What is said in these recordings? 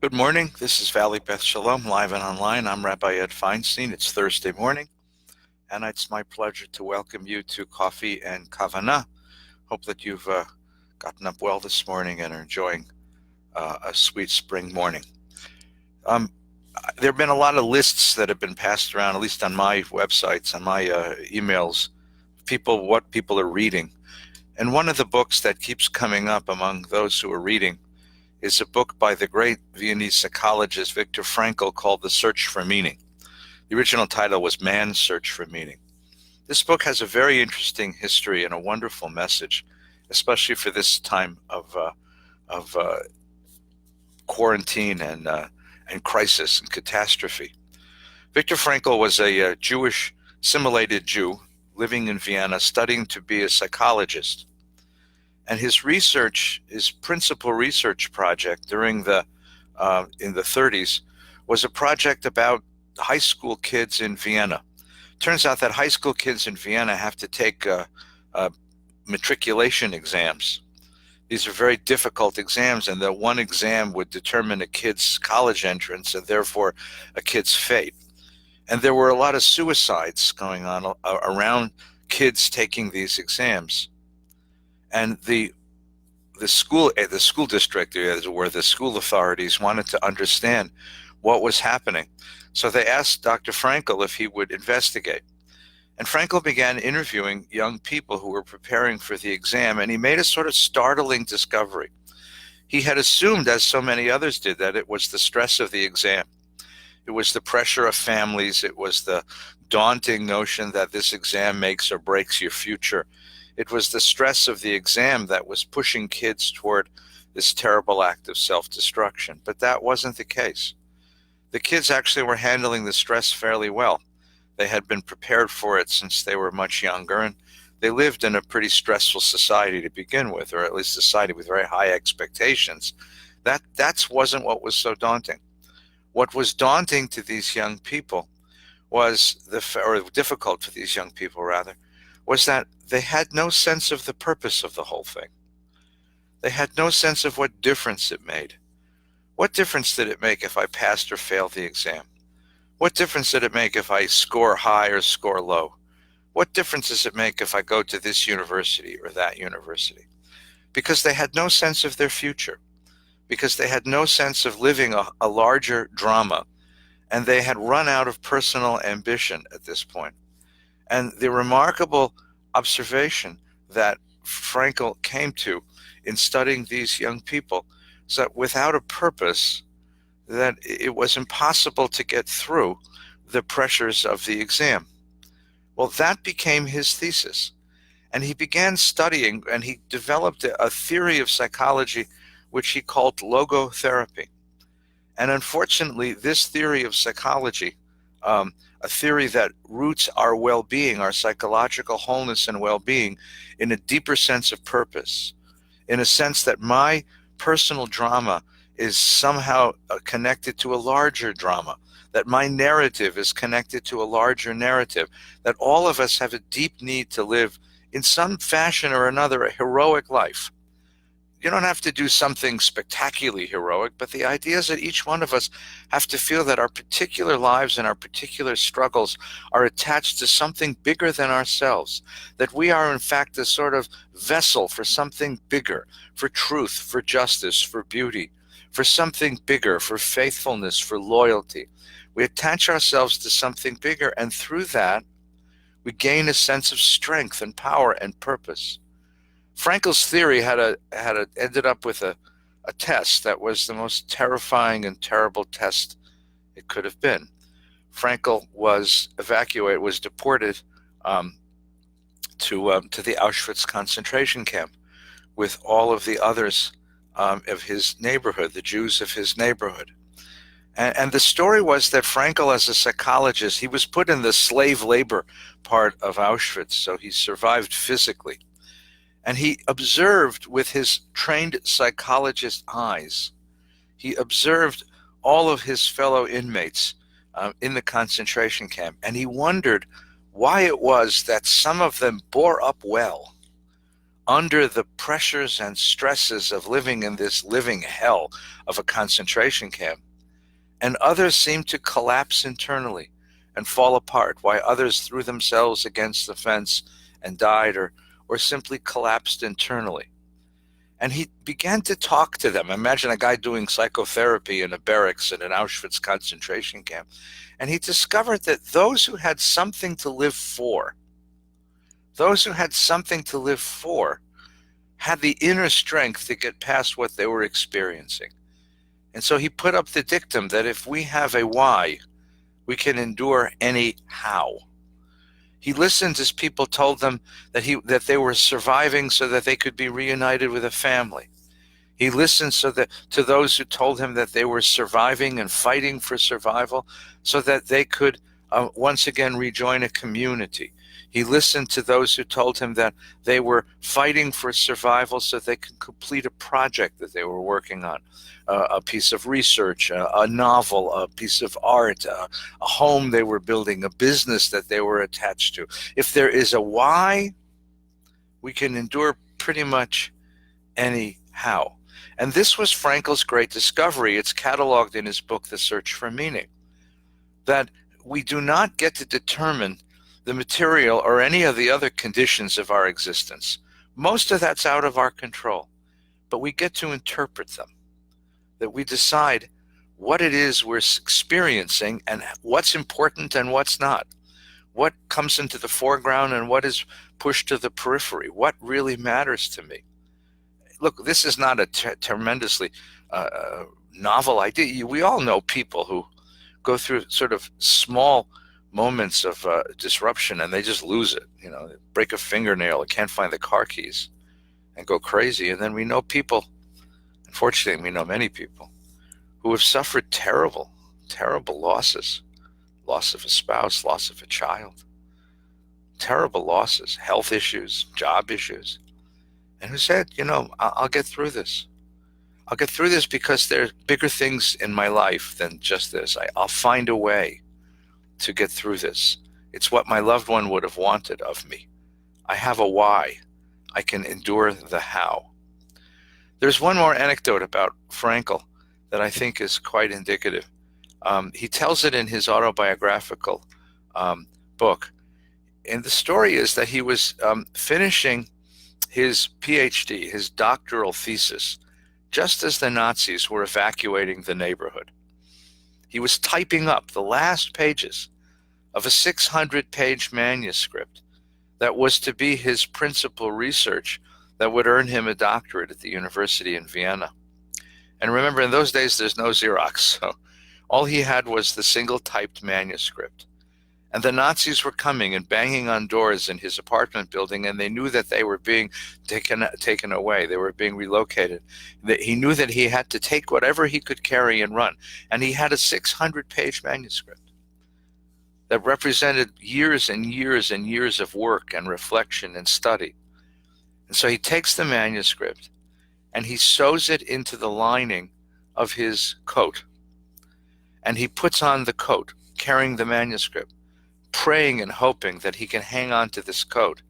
Good morning. This is Valley Beth Shalom, live and online. I'm Rabbi Feinstein. It's Thursday morning, and it's my pleasure to welcome you to Coffee and Kavanah. Hope that you've gotten up well this morning and are enjoying a sweet spring morning. Um, there have been a lot of lists that have been passed around, at least on my websites, on my emails, what people are reading. And one of the books that keeps coming up among those who are reading is a book by the great Viennese psychologist Viktor Frankl called The Search for Meaning. The original title was Man's Search for Meaning. This book has a very interesting history and a wonderful message, especially for this time of quarantine and crisis and catastrophe. Viktor Frankl was a Jewish assimilated Jew living in Vienna, studying to be a psychologist. And his principal research project during in the 30s was a project about high school kids in Vienna. Turns out that high school kids in Vienna have to take matriculation exams. These are very difficult exams, and that one exam would determine a kid's college entrance and therefore a kid's fate. And there were a lot of suicides going on around kids taking these exams. And the school district, where the school authorities wanted to understand what was happening. So they asked Dr. Frankl if he would investigate. And Frankl began interviewing young people who were preparing for the exam, and he made a sort of startling discovery. He had assumed, as so many others did, that it was the stress of the exam. It was the pressure of families. It was the daunting notion that this exam makes or breaks your future. It was the stress of the exam that was pushing kids toward this terrible act of self-destruction. But that wasn't the case. The kids actually were handling the stress fairly well. They had been prepared for it since they were much younger, and they lived in a pretty stressful society to begin with, or at least a society with very high expectations. That wasn't what was so daunting. What was daunting to these young people was or difficult for these young people rather, was that they had no sense of the purpose of the whole thing. They had no sense of what difference it made. What difference did it make if I passed or failed the exam? What difference did it make if I score high or score low? What difference does it make if I go to this university or that university? Because they had no sense of their future, because they had no sense of living a larger drama, and they had run out of personal ambition at this point. And the remarkable observation that Frankl came to in studying these young people is that without a purpose, that it was impossible to get through the pressures of the exam. Well, that became his thesis. And he began studying, and he developed a theory of psychology which he called logotherapy. And unfortunately, this theory of psychology, a theory that roots our well-being, our psychological wholeness and well-being, in a deeper sense of purpose, in a sense that my personal drama is somehow connected to a larger drama, that my narrative is connected to a larger narrative, that all of us have a deep need to live in some fashion or another a heroic life. You don't have to do something spectacularly heroic, but the idea is that each one of us have to feel that our particular lives and our particular struggles are attached to something bigger than ourselves, that we are in fact a sort of vessel for something bigger, for truth, for justice, for beauty, for something bigger, for faithfulness, for loyalty. We attach ourselves to something bigger, and through that, we gain a sense of strength and power and purpose. Frankl's theory ended up with a test that was the most terrifying and terrible test it could have been. Frankl was deported to the Auschwitz concentration camp with all of the others of his neighborhood, the Jews of his neighborhood. And the story was that Frankl, as a psychologist, he was put in the slave labor part of Auschwitz, so he survived physically. And he observed with his trained psychologist eyes, he observed all of his fellow inmates in the concentration camp, and he wondered why it was that some of them bore up well under the pressures and stresses of living in this living hell of a concentration camp. And others seemed to collapse internally and fall apart, while others threw themselves against the fence and died, or simply collapsed internally. And he began to talk to them. Imagine a guy doing psychotherapy in a barracks in an Auschwitz concentration camp. And he discovered that those who had something to live for, had the inner strength to get past what they were experiencing. And so he put up the dictum that if we have a why, we can endure any how. He listened as people told them that they were surviving so that they could be reunited with a family. He listened to those who told him that they were surviving and fighting for survival so that they could once again rejoin a community. He listened to those who told him that they were fighting for survival so they could complete a project that they were working on, a piece of research, a novel, a piece of art, a home they were building, a business that they were attached to. If there is a why, we can endure pretty much any how. And this was Frankl's great discovery. It's cataloged in his book, The Search for Meaning, that we do not get to determine the material or any of the other conditions of our existence. Most of that's out of our control, but we get to interpret them, that we decide what it is we're experiencing and what's important and what's not, what comes into the foreground and what is pushed to the periphery, what really matters to me. Look, this is not a tremendously novel idea. We all know people who go through sort of small moments of disruption and they just lose it. They break a fingernail, they can't find the car keys and go crazy. And then we know people, unfortunately, we know many people who have suffered terrible, terrible losses. Loss of a spouse, loss of a child, terrible losses, health issues, job issues. And who said, I'll get through this. I'll get through this because there are bigger things in my life than just this. I'll find a way to get through this. It's what my loved one would have wanted of me. I have a why. I can endure the how. There's one more anecdote about Frankl that I think is quite indicative. He tells it in his autobiographical book. And the story is that he was finishing his PhD, his doctoral thesis, just as the Nazis were evacuating the neighborhood. He was typing up the last pages of a 600-page manuscript that was to be his principal research that would earn him a doctorate at the university in Vienna. And remember, in those days, there's no Xerox, so all he had was the single-typed manuscript. And the Nazis were coming and banging on doors in his apartment building, and they knew that they were being taken away. They were being relocated. He knew that he had to take whatever he could carry and run. And he had a 600-page manuscript that represented years and years and years of work and reflection and study. And so he takes the manuscript and he sews it into the lining of his coat. And he puts on the coat, carrying the manuscript, praying and hoping that he can hang on to this coat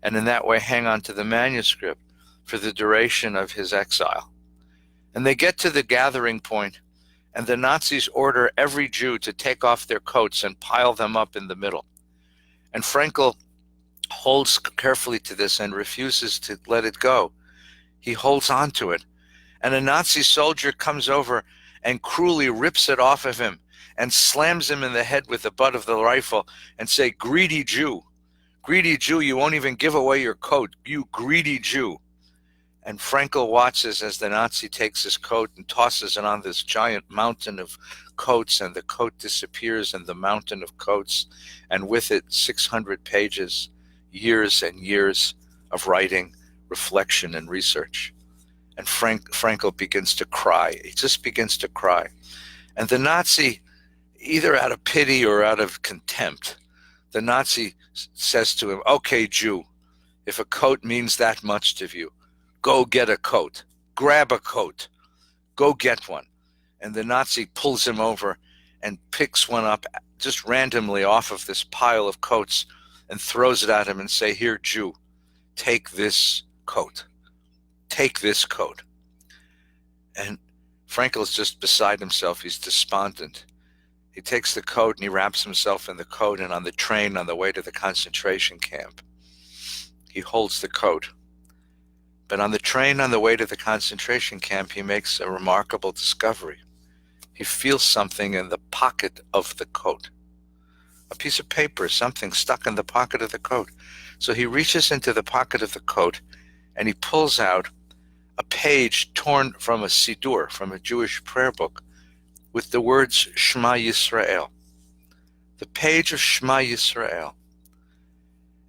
and in that way hang on to the manuscript for the duration of his exile. And they get to the gathering point, and the Nazis order every Jew to take off their coats and pile them up in the middle. And Frankl holds carefully to this and refuses to let it go. He holds on to it. And a Nazi soldier comes over and cruelly rips it off of him and slams him in the head with the butt of the rifle and say, "Greedy Jew, you won't even give away your coat, you greedy Jew." And Frankl watches as the Nazi takes his coat and tosses it on this giant mountain of coats, and the coat disappears in the mountain of coats, and with it 600 pages, years and years of writing, reflection, and research. And Frankl begins to cry. He just begins to cry. And the Nazi, either out of pity or out of contempt, the Nazi says to him, "Okay, Jew, if a coat means that much to you, go get a coat. Grab a coat. Go get one." And the Nazi pulls him over and picks one up just randomly off of this pile of coats and throws it at him and say, "Here, Jew, take this coat. Take this coat. And Frankel's just beside himself. He's despondent. He takes the coat and he wraps himself in the coat, and on the train on the way to the concentration camp, he holds the coat. But on the train on the way to the concentration camp, he makes a remarkable discovery. He feels something in the pocket of the coat. A piece of paper, something stuck in the pocket of the coat. So he reaches into the pocket of the coat and he pulls out a page torn from a Siddur, from a Jewish prayer book, with the words Shema Yisrael. The page of Shema Yisrael.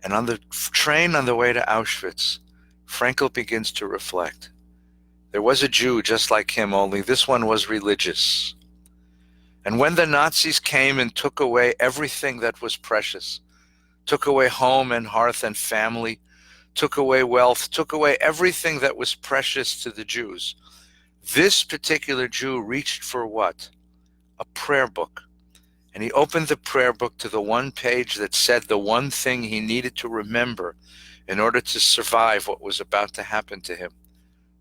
And on the train on the way to Auschwitz, Frankel begins to reflect. There was a Jew just like him, only this one was religious. And when the Nazis came and took away everything that was precious, took away home and hearth and family, took away wealth, took away everything that was precious to the Jews, this particular Jew reached for what? A prayer book. And he opened the prayer book to the one page that said the one thing he needed to remember in order to survive what was about to happen to him,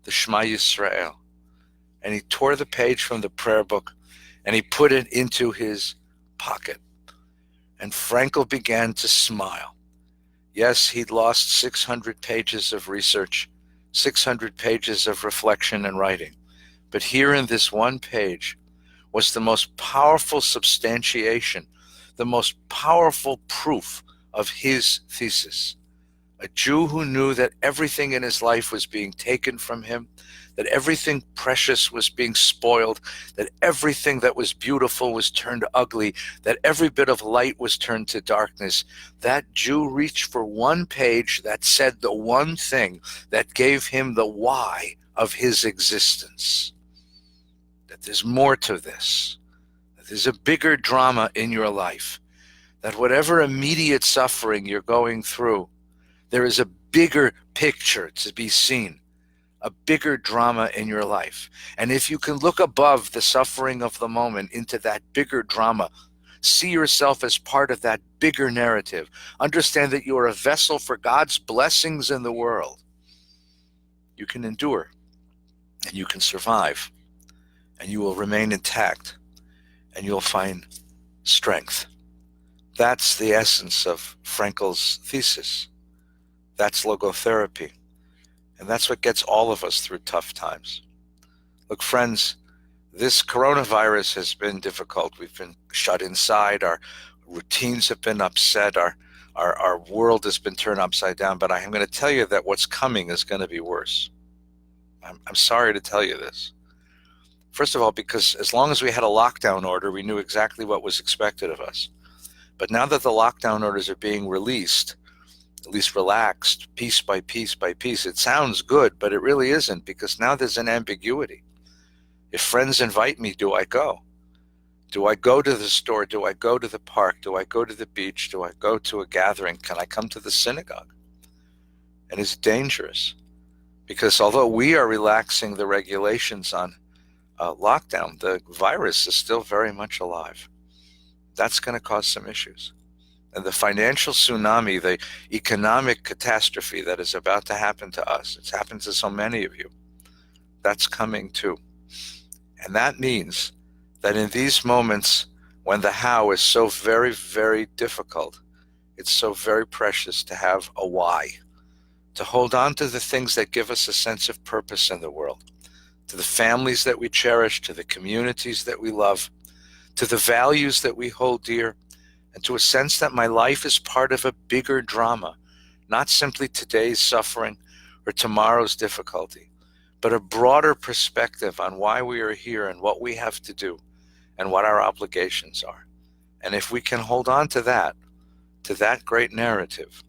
the Shema Yisrael. And he tore the page from the prayer book and he put it into his pocket. And Frankel began to smile. Yes, he'd lost 600 pages of research, 600 pages of reflection and writing. But here in this one page was the most powerful substantiation, the most powerful proof of his thesis. A Jew who knew that everything in his life was being taken from him, that everything precious was being spoiled, that everything that was beautiful was turned ugly, that every bit of light was turned to darkness. That Jew reached for one page that said the one thing that gave him the why of his existence. That there's more to this, that there's a bigger drama in your life, that whatever immediate suffering you're going through, there is a bigger picture to be seen, a bigger drama in your life. And if you can look above the suffering of the moment into that bigger drama, see yourself as part of that bigger narrative, understand that you are a vessel for God's blessings in the world, you can endure and you can survive and you will remain intact and you'll find strength. That's the essence of Frankel's thesis. That's logotherapy. And that's what gets all of us through tough times. Look, friends, this coronavirus has been difficult. We've been shut inside. Our routines have been upset. Our world has been turned upside down. But I'm going to tell you that what's coming is going to be worse. I'm sorry to tell you this. First of all, because as long as we had a lockdown order, we knew exactly what was expected of us. But now that the lockdown orders are being released, at least relaxed, piece by piece by piece, it sounds good, but it really isn't, because now there's an ambiguity. If friends invite me, do I go? Do I go to the store? Do I go to the park? Do I go to the beach? Do I go to a gathering? Can I come to the synagogue? And it's dangerous, because although we are relaxing the regulations on lockdown, the virus is still very much alive. That's going to cause some issues. And the financial tsunami, the economic catastrophe that is about to happen to us, it's happened to so many of you, that's coming too. And that means that in these moments when the how is so very, very difficult, it's so very precious to have a why, to hold on to the things that give us a sense of purpose in the world, to the families that we cherish, to the communities that we love, to the values that we hold dear, and to a sense that my life is part of a bigger drama, not simply today's suffering or tomorrow's difficulty, but a broader perspective on why we are here and what we have to do and what our obligations are. And if we can hold on to that great narrative,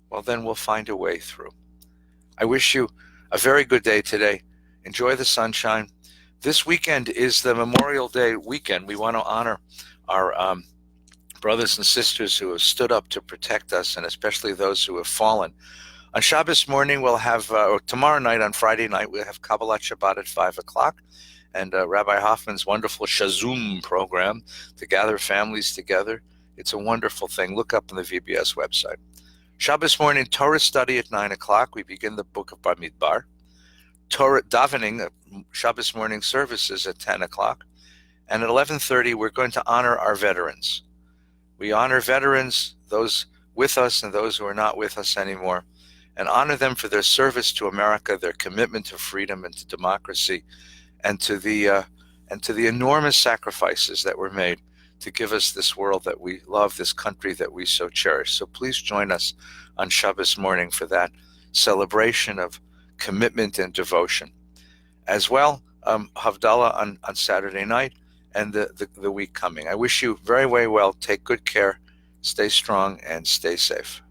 well, then we'll find a way through. I wish you a very good day today. Enjoy the sunshine. This weekend is the Memorial Day weekend. We want to honor our brothers and sisters who have stood up to protect us, and especially those who have fallen. On Shabbos morning, we'll have, or tomorrow night, on Friday night, we'll have Kabbalat Shabbat at 5 o'clock, and Rabbi Hoffman's wonderful Shazum program to gather families together. It's a wonderful thing. Look up on the VBS website. Shabbos morning Torah study at 9 o'clock. We begin the book of Bamidbar. Torah davening, Shabbos morning services at 10 o'clock. And at 11:30, we're going to honor our veterans. We honor veterans, those with us and those who are not with us anymore, and honor them for their service to America, their commitment to freedom and to democracy, and to the enormous sacrifices that were made to give us this world that we love, this country that we so cherish. So please join us on Shabbos morning for that celebration of commitment and devotion. As well, Havdalah on Saturday night and the week coming. I wish you very, very well. Take good care, stay strong, and stay safe.